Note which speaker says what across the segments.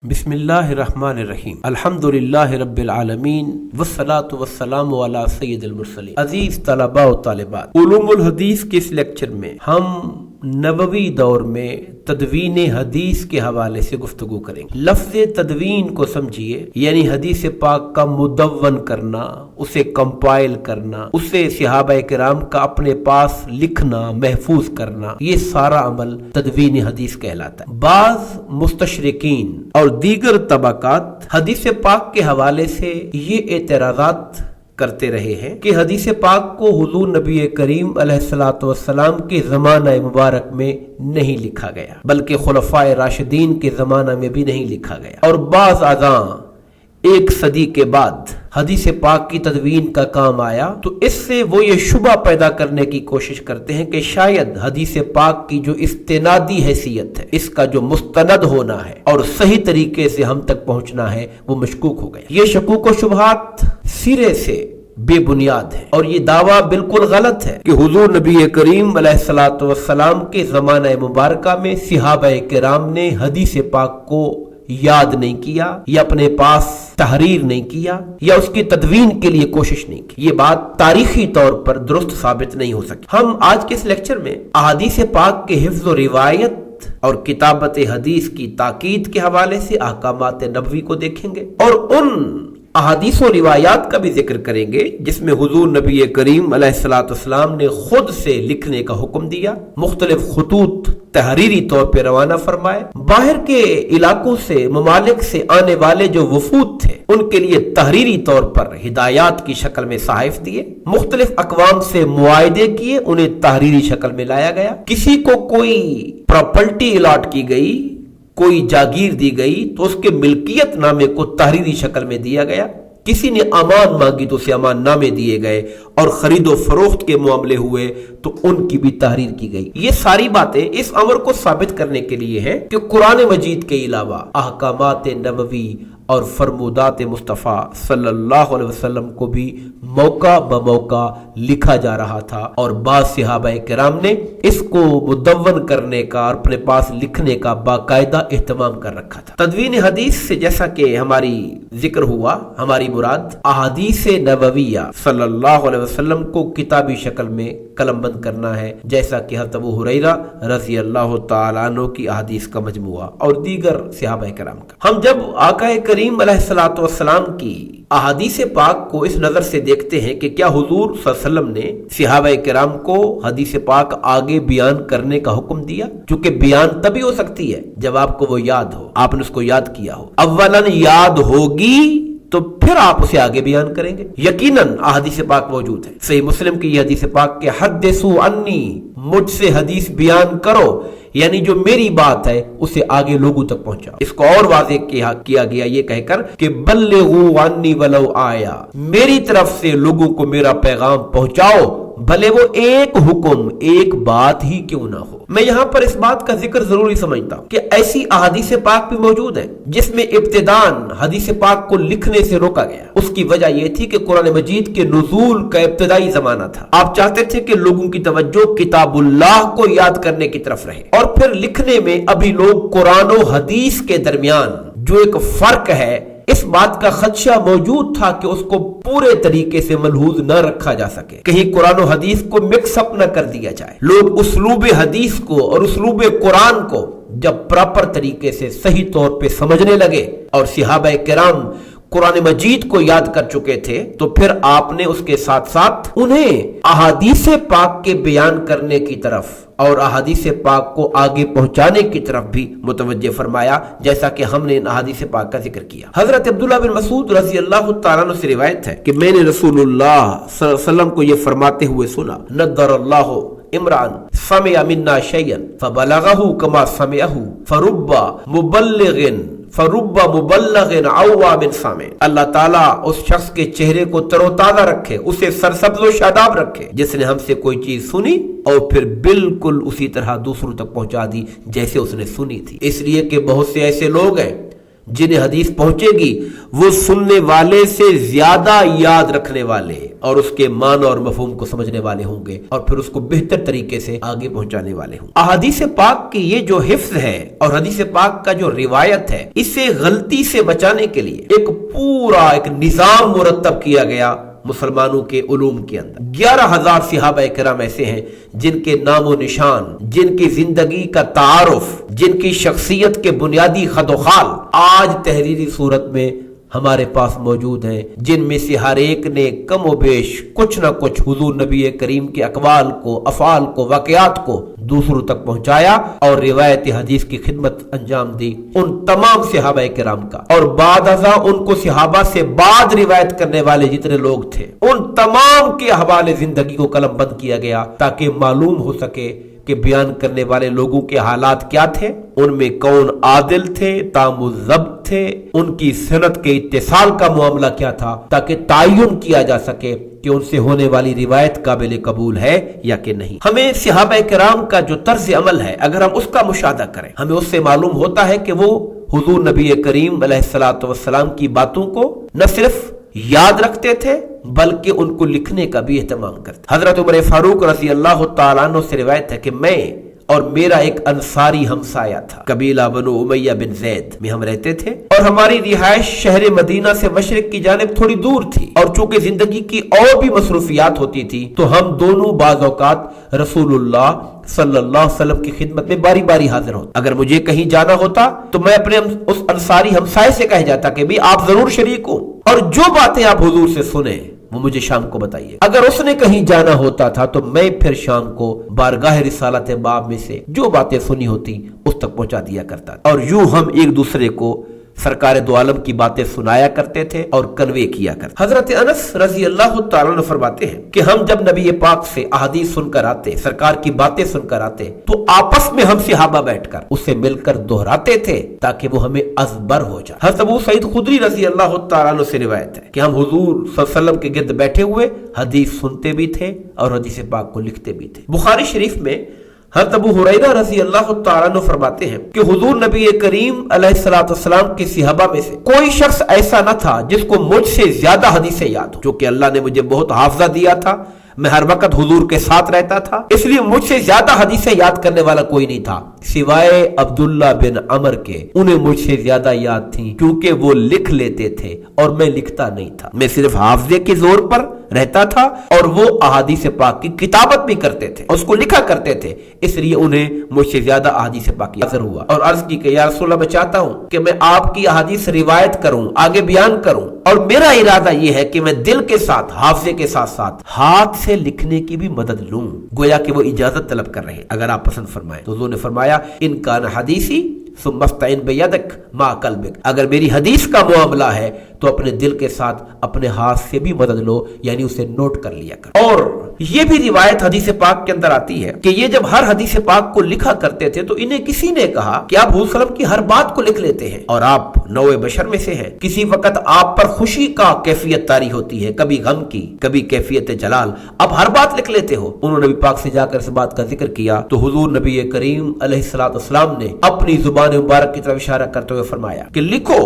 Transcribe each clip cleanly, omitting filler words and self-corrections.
Speaker 1: بسم اللہ الرحمن الرحیم الحمدللہ رب العالمین والصلاة والسلام علی سید المرسلین۔ عزیز طلباء و طالبات، علوم الحدیث کے اس لیکچر میں ہم نبوی دور میں تدوین حدیث کے حوالے سے گفتگو کریں گے۔ لفظ تدوین کو سمجھیے، یعنی حدیث پاک کا مدون کرنا، اسے کمپائل کرنا، اسے صحابہ کرام کا اپنے پاس لکھنا، محفوظ کرنا، یہ سارا عمل تدوین حدیث کہلاتا ہے۔ بعض مستشرقین اور دیگر طبقات حدیث پاک کے حوالے سے یہ اعتراضات کرتے رہے ہیں کہ حدیث پاک کو حضور نبی کریم علیہ الصلوۃ والسلام کے زمانہ مبارک میں نہیں لکھا گیا، بلکہ خلفائے راشدین کے زمانہ میں بھی نہیں لکھا گیا، اور بعض ازاں ایک صدی کے بعد حدیث پاک کی تدوین کا کام آیا، تو اس سے وہ یہ شبہ پیدا کرنے کی کوشش کرتے ہیں کہ شاید حدیث پاک کی جو استنادی حیثیت ہے، اس کا جو مستند ہونا ہے اور صحیح طریقے سے ہم تک پہنچنا ہے، وہ مشکوک ہو گیا۔ یہ شکوک و شبہات سرے سے بے بنیاد ہے، اور یہ دعویٰ بالکل غلط ہے کہ حضور نبی کریم علیہ الصلوۃ والسلام کے زمانہ مبارکہ میں صحابہ کرام نے حدیث پاک کو یاد نہیں کیا، یا اپنے پاس تحریر نہیں کیا، یا اس کی تدوین کے لیے کوشش نہیں کی۔ یہ بات تاریخی طور پر درست ثابت نہیں ہو سکی۔ ہم آج کے اس لیکچر میں احادیث پاک کے حفظ و روایت اور کتابت حدیث کی تاکید کے حوالے سے احکامات نبوی کو دیکھیں گے، اور ان احادیث و روایات کا بھی ذکر کریں گے جس میں حضور نبی کریم علیہ الصلوۃ والسلام نے خود سے لکھنے کا حکم دیا، مختلف خطوط تحریری طور پہ روانہ فرمائے، باہر کے علاقوں سے، ممالک سے آنے والے جو وفود تھے ان کے لیے تحریری طور پر ہدایات کی شکل میں صحائف دیے، مختلف اقوام سے معاہدے کیے، انہیں تحریری شکل میں لایا گیا، کسی کو کوئی پراپرٹی الاٹ کی گئی، کوئی جاگیر دی گئی تو اس کے ملکیت نامے کو تحریری شکل میں دیا گیا، کسی نے امان مانگی تو اسے امان نامے دیے گئے، اور خرید و فروخت کے معاملے ہوئے تو ان کی بھی تحریر کی گئی۔ یہ ساری باتیں اس امر کو ثابت کرنے کے لیے ہیں کہ قرآن مجید کے علاوہ احکامات نبوی اور فرمودات مصطفیٰ صلی اللہ علیہ وسلم کو بھی موقع بموقع لکھا جا رہا تھا، اور بعض صحابہ کرام نے اس کو مدون کرنے کا اور اپنے پاس لکھنے کا باقاعدہ اہتمام کر رکھا تھا۔ تدوین حدیث سے جیسا کہ ہماری ذکر ہوا، ہماری مراد احادیث نبویہ صلی اللہ علیہ وسلم کو کتابی شکل میں قلم بند کرنا ہے، جیسا کہ حضرت ابو ہریرہ رضی اللہ تعالیٰ عنہ کی احادیث کا مجموعہ اور دیگر صحابہ کرام کا۔ ہم جب آقا کریم علیہ الصلوۃ والسلام کی احادیث پاک کو اس نظر سے دیکھتے ہیں کہ کیا حضور صلی اللہ علیہ وسلم نے صحابہ کرام کو حدیث پاک آگے بیان کرنے کا حکم دیا، چونکہ بیان تبھی ہو سکتی ہے جب آپ کو وہ یاد ہو، آپ نے اس کو یاد کیا ہو۔ اولاً یاد ہوگی تو پھر آپ اسے آگے بیان کریں گے۔ یقیناً احادیث پاک موجود ہے، صحیح مسلم کی یہ حدیث پاک کہ حدثوا عنی، مجھ سے حدیث بیان کرو، یعنی جو میری بات ہے اسے آگے لوگوں تک پہنچاؤ۔ اس کو اور واضح کیا گیا یہ کہہ کر کہ بلغوا عنی ولو آیا، میری طرف سے لوگوں کو میرا پیغام پہنچاؤ، بھلے وہ ایک حکم، ایک بات ہی کیوں نہ ہو۔ میں یہاں پر اس بات کا ذکر ضروری سمجھتا ہوں کہ ایسی احادیث پاک بھی موجود ہیں جس میں ابتداءً حدیث پاک کو لکھنے سے روکا گیا۔ اس کی وجہ یہ تھی کہ قرآن مجید کے نزول کا ابتدائی زمانہ تھا، آپ چاہتے تھے کہ لوگوں کی توجہ کتاب اللہ کو یاد کرنے کی طرف رہے، اور پھر لکھنے میں ابھی لوگ قرآن و حدیث کے درمیان جو ایک فرق ہے، اس بات کا خدشہ موجود تھا کہ اس کو پورے طریقے سے ملحوظ نہ رکھا جا سکے، کہیں قرآن و حدیث کو مکس اپ نہ کر دیا جائے۔ لوگ اسلوب حدیث کو اور اسلوب قرآن کو جب پراپر طریقے سے صحیح طور پہ سمجھنے لگے، اور صحابہ کرام قرآن مجید کو یاد کر چکے تھے، تو پھر آپ نے اس کے ساتھ ساتھ انہیں احادیث پاک کے بیان کرنے کی طرف اور احادیث پاک کو آگے پہنچانے کی طرف بھی متوجہ فرمایا، جیسا کہ ہم نے ان احادیث پاک کا ذکر کیا۔ حضرت عبداللہ بن مسعود رضی اللہ تعالیٰ عنہ سے روایت ہے کہ میں نے رسول اللہ صلی اللہ علیہ وسلم کو یہ فرماتے ہوئے سنا، نضر اللہ عمران سمع منا شیئا فبلغه كما سمعه فرب مبلغ عوا من سامع۔ اللہ تعالیٰ اس شخص کے چہرے کو تر و تازہ رکھے، اسے سرسبز و شاداب رکھے، جس نے ہم سے کوئی چیز سنی اور پھر بالکل اسی طرح دوسروں تک پہنچا دی جیسے اس نے سنی تھی۔ اس لیے کہ بہت سے ایسے لوگ ہیں جنہیں حدیث پہنچے گی وہ سننے والے سے زیادہ یاد رکھنے والے اور اس کے معنی اور مفہوم کو سمجھنے والے ہوں گے اور پھر اس کو بہتر طریقے سے آگے پہنچانے والے ہوں گے۔ احادیث پاک کی یہ جو حفظ ہے اور حدیث پاک کا جو روایت ہے، اسے غلطی سے بچانے کے لیے ایک پورا نظام مرتب کیا گیا مسلمانوں کے علوم کے اندر۔ 11,000 صحابہ کرام ایسے ہیں جن کے نام و نشان، جن کی زندگی کا تعارف، جن کی شخصیت کے بنیادی خط و خال آج تحریری صورت میں ہمارے پاس موجود ہیں، جن میں سے ہر ایک نے کم و بیش کچھ نہ کچھ حضور نبی کریم کے اقوال کو، افعال کو، واقعات کو دوسروں تک پہنچایا اور روایت حدیث کی خدمت انجام دی ان تمام صحابہ کرام کا، اور بعد ازاں ان کو صحابہ سے بعد روایت کرنے والے جتنے لوگ تھے ان تمام کے احوال زندگی کو قلم بند کیا گیا تاکہ معلوم ہو سکے کہ بیان کرنے والے لوگوں کے حالات کیا تھے، ان میں کون عادل تھے، تام الضبط تھے، ان کی سند کے اتصال کا معاملہ کیا تھا، تاکہ تعین کیا جا سکے کہ ان سے ہونے والی روایت قابل قبول ہے یا کہ نہیں۔ ہمیں صحابہ کرام کا جو طرز عمل ہے اگر ہم اس کا مشاہدہ کریں، ہمیں اس سے معلوم ہوتا ہے کہ وہ حضور نبی کریم علیہ الصلوۃ والسلام کی باتوں کو نہ صرف یاد رکھتے تھے بلکہ ان کو لکھنے کا بھی اہتمام کرتے۔ حضرت عمر فاروق رضی اللہ تعالیٰ عنہ سے روایت ہے کہ میں اور میرا ایک انصاری ہمسایہ تھا، قبیلہ بنو امیہ بن زید میں ہم رہتے تھے، اور ہماری رہائش شہر مدینہ سے مشرق کی جانب تھوڑی دور تھی، اور چونکہ زندگی کی اور بھی مصروفیات ہوتی تھی تو ہم دونوں بعض اوقات رسول اللہ صلی اللہ علیہ وسلم کی خدمت میں باری باری حاضر ہوتا۔ اگر مجھے کہیں جانا ہوتا تو میں اپنے اس انصاری ہمسائے سے کہہ جاتا کہ بھی آپ ضرور شریک ہو، اور جو باتیں آپ حضور سے سنیں وہ مجھے شام کو بتائیے۔ اگر اس نے کہیں جانا ہوتا تھا تو میں پھر شام کو بارگاہ رسالت باب میں سے جو باتیں سنی ہوتی اس تک پہنچا دیا کرتا تھا، اور یوں ہم ایک دوسرے کو سرکار دو عالم کی باتیں سنایا کرتے تھے اور کنوے کیا کرتے۔ حضرت انس رضی اللہ تعالیٰ عنہ فرماتے ہیں کہ ہم جب نبی پاک سے احادیث سن کر آتے، سرکار کی باتیں سن کر آتے، تو آپس میں ہم صحابہ بیٹھ کر اسے مل کر دہراتے تھے تاکہ وہ ہمیں ازبر ہو جائے۔ حضرت ابو سعید خدری رضی اللہ تعالیٰ عنہ سے روایت ہے کہ ہم حضور صلی اللہ علیہ وسلم کے گرد بیٹھے ہوئے حدیث سنتے بھی تھے اور حدیث پاک کو لکھتے بھی تھے۔ بخاری شریف میں حضرت ابو ہریرہ رضی اللہ تعالیٰ عنہ فرماتے ہیں کہ حضور نبی کریم علیہ الصلوۃ والسلام کے صحابہ میں سے کوئی شخص ایسا نہ تھا جس کو مجھ سے زیادہ حدیثیں یاد ہو، چونکہ اللہ نے مجھے بہت حافظہ دیا تھا، میں ہر وقت حضور کے ساتھ رہتا تھا، اس لیے مجھ سے زیادہ حدیثیں یاد کرنے والا کوئی نہیں تھا سوائے عبداللہ بن عمر کے، انہیں مجھ سے زیادہ یاد تھی کیونکہ وہ لکھ لیتے تھے اور میں لکھتا نہیں تھا، میں صرف حافظے کے زور پر رہتا تھا اور وہ احادیث پاک کی کتابت بھی کرتے تھے، اس کو لکھا کرتے تھے، اس لیے انہیں مجھ سے زیادہ احادیث پاک کی اثر ہوا، اور عرض کی کہ یا رسول اللہ میں چاہتا ہوں کہ میں آپ کی احادیث روایت کروں، آگے بیان کروں، اور میرا ارادہ یہ ہے کہ میں دل کے ساتھ، حافظے کے ساتھ ساتھ ہاتھ سے لکھنے کی بھی مدد لوں، گویا کہ وہ اجازت طلب کر رہے ہیں اگر آپ پسند فرمائیں تو حضور نے فرمایا ان کان حدیثی ثم استعن بیدک ما قلبک، اگر میری حدیث کا معاملہ ہے تو اپنے دل کے ساتھ اپنے ہاتھ سے بھی مدد لو، یعنی اسے نوٹ کر لیا کر۔ اور یہ بھی روایت حدیث پاک کے اندر آتی ہے کہ یہ جب ہر حدیث پاک کو لکھا کرتے تھے تو انہیں کسی نے کہا کہ آپ حضور صلی اللہ علیہ وسلم کی ہر بات کو لکھ لیتے ہیں اور آپ نوع بشر میں سے ہیں، کسی وقت آپ پر خوشی کا کیفیت طاری ہوتی ہے، کبھی غم کی، کبھی کیفیت جلال، آپ ہر بات لکھ لیتے ہو۔ انہوں نے نبی پاک سے جا کر اس بات کا ذکر کیا تو حضور نبی کریم علیہ الصلوۃ والسلام نے اپنی زبان مبارک کی طرف اشارہ کرتے ہوئے فرمایا کہ لکھو،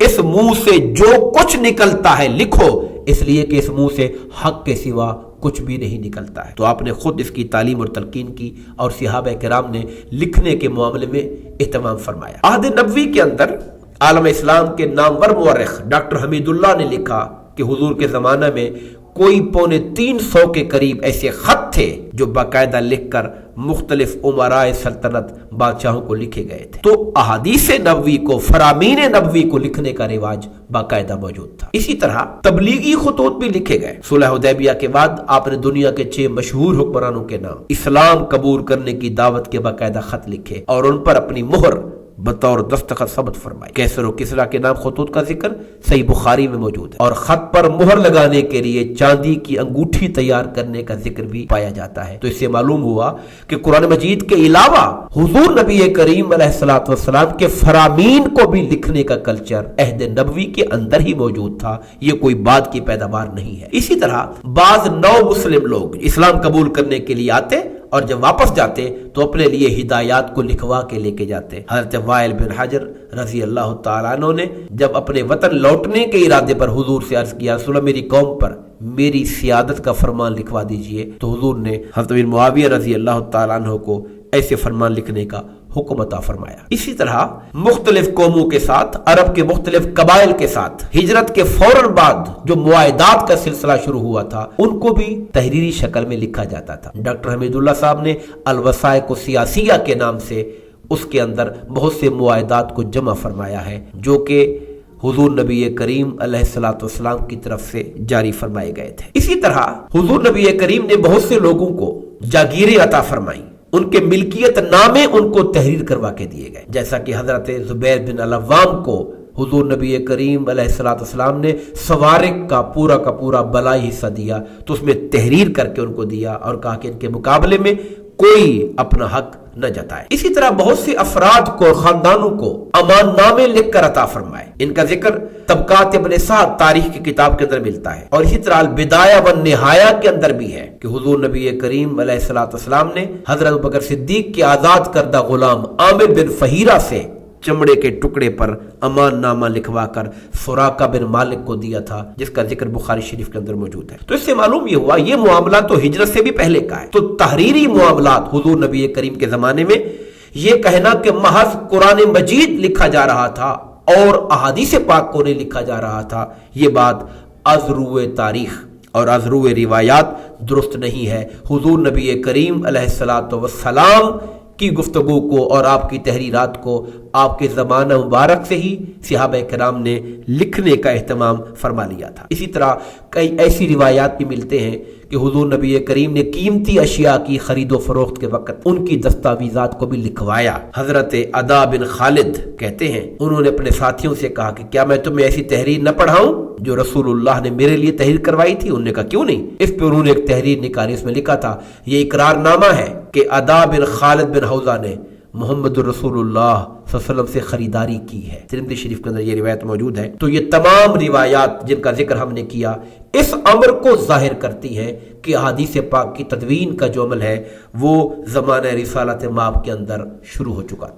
Speaker 1: اس منہ سے جو کچھ نکلتا ہے لکھو، اس لیے کہ اس منہ سے حق کے سوا کچھ بھی نہیں نکلتا ہے۔ تو آپ نے خود اس کی تعلیم اور تلقین کی اور صحابہ کرام نے لکھنے کے معاملے میں اہتمام فرمایا۔ عہد نبوی کے اندر عالم اسلام کے نامور مورخ ڈاکٹر حمید اللہ نے لکھا کہ حضور کے زمانہ میں کوئی 350 کے قریب ایسے خط تھے جو باقاعدہ لکھ کر مختلف امراء سلطنت بادشاہوں کو لکھے گئے تھے۔ تو احادیث نبوی کو، فرامین نبوی کو لکھنے کا رواج باقاعدہ موجود تھا۔ اسی طرح تبلیغی خطوط بھی لکھے گئے۔ صلح حدیبیہ کے بعد آپ نے دنیا کے 6 مشہور حکمرانوں کے نام، اسلام قبول کرنے کی دعوت کے باقاعدہ خط لکھے اور ان پر اپنی مہر بطور دستخط ثبت فرمائی۔ کیسر و کسرا کے نام خطوط کا ذکر صحیح بخاری میں موجود ہے، اور خط پر مہر لگانے کے لیے چاندی کی انگوٹھی تیار کرنے کا ذکر بھی پایا جاتا ہے۔ تو اس سے معلوم ہوا کہ قرآن مجید کے علاوہ حضور نبی کریم علیہ الصلوۃ والسلام کے فرامین کو بھی لکھنے کا کلچر عہد نبوی کے اندر ہی موجود تھا، یہ کوئی بعد کی پیداوار نہیں ہے۔ اسی طرح بعض نو مسلم لوگ اسلام قبول کرنے کے لیے آتے اور جب واپس جاتے تو اپنے لیے ہدایات کو لکھوا کے لے کے جاتے۔ حضرت وائل بن حجر رضی اللہ تعالیٰ عنہ نے جب اپنے وطن لوٹنے کے ارادے پر حضور سے عرض کیا رسول اللہ میری قوم پر میری سیادت کا فرمان لکھوا دیجئے، تو حضور نے حضرت امیر معاویہ رضی اللہ تعالیٰ عنہ کو ایسے فرمان لکھنے کا حکم عطا فرمایا۔ اسی طرح مختلف قوموں کے ساتھ، عرب کے مختلف قبائل کے ساتھ ہجرت کے فوراً بعد جو معاہدات کا سلسلہ شروع ہوا تھا ان کو بھی تحریری شکل میں لکھا جاتا تھا۔ ڈاکٹر حمید اللہ صاحب نے الوثائق السیاسیہ کے نام سے اس کے اندر بہت سے معاہدات کو جمع فرمایا ہے جو کہ حضور نبی کریم علیہ الصلوۃ والسلام کی طرف سے جاری فرمائے گئے تھے۔ اسی طرح حضور نبی کریم نے بہت سے لوگوں کو جاگیریں عطا فرمائی، ان کے ملکیت نامے ان کو تحریر کروا کے دیے گئے، جیسا کہ حضرت زبیر بن العوام کو حضور نبی کریم علیہ الصلوۃ والسلام نے سوارق کا پورا بلائی حصہ دیا تو اس میں تحریر کر کے ان کو دیا اور کہا کہ ان کے مقابلے میں کوئی اپنا حق نہ جتائے۔ اسی طرح بہت سے افراد کو، خاندانوں کو امان نامے لکھ کر عطا فرمائے، ان کا ذکر طبقات ابن سعد تاریخ کی کتاب کے اندر ملتا ہے، اور اسی طرح البدایہ والنہایہ کے اندر بھی ہے کہ حضور نبی کریم علیہ الصلوۃ والسلام نے حضرت ابوبکر صدیق کے آزاد کردہ غلام عامر بن فہیرہ سے چمڑے کے ٹکڑے پر امان نامہ لکھوا کر سراقہ بن مالک کو دیا تھا، جس کا ذکر بخاری شریف کے اندر موجود ہے۔ تو اس سے معلوم یہ ہوا یہ معاملہ تو ہجرت سے بھی پہلے کا ہے۔ تو تحریری معاملات حضور نبی کریم کے زمانے میں یہ کہنا کہ محض قرآن مجید لکھا جا رہا تھا اور احادیث پاک کو نہیں لکھا جا رہا تھا، یہ بات از روئے تاریخ اور از روئے روایات درست نہیں ہے۔ حضور نبی کریم علیہ الصلوۃ والسلام کی گفتگو کو اور آپ کی تحریرات کو آپ کے زمانہ مبارک سے ہی صحابہ کرام نے لکھنے کا اہتمام فرما لیا تھا۔ اسی طرح کئی ایسی روایات بھی ملتے ہیں کہ حضور نبی کریم نے قیمتی اشیاء کی خرید و فروخت کے وقت ان کی دستاویزات کو بھی لکھوایا۔ حضرت عدا بن خالد کہتے ہیں انہوں نے اپنے ساتھیوں سے کہا کہ کیا میں تمہیں ایسی تحریر نہ پڑھاؤں جو رسول اللہ نے میرے لیے تحریر کروائی تھی؟ انہوں نے کہا کیوں نہیں۔ اس پہ انہوں نے ایک تحریر نکالی، اس میں لکھا تھا یہ اقرار نامہ ہے کہ عدا بن خالد بن حوزہ نے محمد رسول اللہ صلی اللہ علیہ وسلم سے خریداری کی ہے۔ ترمذی شریف کے اندر یہ روایت موجود ہے۔ تو یہ تمام روایات جن کا ذکر ہم نے کیا اس امر کو ظاہر کرتی ہیں کہ احادیث پاک کی تدوین کا جو عمل ہے وہ زمانہ رسالت مآب کے اندر شروع ہو چکا تھا۔